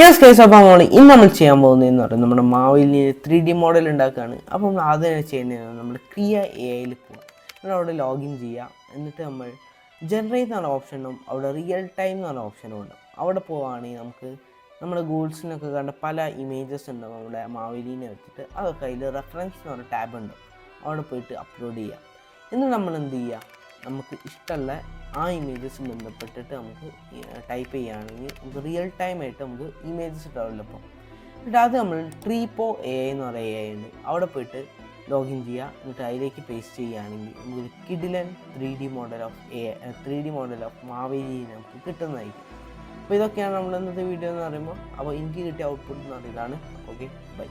Yes guys, അപ്പോൾ ഇന്ന് നമ്മൾ ചെയ്യാൻ പോകുന്നതെന്ന് പറയുന്നത് നമ്മുടെ മാവിൽ 3D മോഡൽ ഉണ്ടാക്കുകയാണ്. അപ്പോൾ നമ്മൾ ആദ്യം തന്നെ ചെയ്യുന്നത് നമ്മൾ ക്രിയ AI പോകാം. നമ്മൾ അവിടെ ലോഗിൻ ചെയ്യുക. എന്നിട്ട് നമ്മൾ ജനറേറ്റ് എന്ന് പറഞ്ഞ ഓപ്ഷനും അവിടെ റിയൽ ടൈം എന്ന് പറഞ്ഞ ഓപ്ഷനും ഉണ്ട്. അവിടെ പോവുകയാണെങ്കിൽ നമുക്ക് നമ്മുടെ ഗൂഗിൾസിനൊക്കെ കണ്ട പല ഇമേജസ് ഉണ്ടാവും നമ്മുടെ മാവേലിനെ വെച്ചിട്ട്. അതൊക്കെ അതിൽ റെഫറൻസ് എന്ന് പറഞ്ഞ ടാബ് ഉണ്ട്, അവിടെ പോയിട്ട് അപ്ലോഡ് ചെയ്യുക. എന്നിട്ട് നമ്മൾ എന്ത് ചെയ്യുക, നമുക്ക് ഇഷ്ടമുള്ള ആ ഇമേജസ് ബന്ധപ്പെട്ടിട്ട് നമുക്ക് ടൈപ്പ് ചെയ്യുകയാണെങ്കിൽ നമുക്ക് റിയൽ ടൈമായിട്ട് നമുക്ക് ഇമേജസ് ഡെവലപ്പ് ആവും. എന്നിട്ട് അത് നമ്മൾ ട്രീപ്പോ AI എന്ന് പറയുന്ന AI ഉണ്ട്, അവിടെ പോയിട്ട് ലോഗിൻ ചെയ്യുക. എന്നിട്ട് അതിലേക്ക് പേസ്റ്റ് ചെയ്യുകയാണെങ്കിൽ നമുക്കൊരു കിഡിലൻ 3D മോഡൽ ഓഫ് മാവേലി നമുക്ക് കിട്ടുന്നതായിരിക്കും. അപ്പോൾ ഇതൊക്കെയാണ് നമ്മൾ ഇന്നത്തെ വീഡിയോ എന്ന് പറയുമ്പോൾ. അപ്പോൾ എനിക്ക് കിട്ടിയ ഔട്ട്പുട്ട് എന്ന് പറയുന്നതാണ്. Okay, by.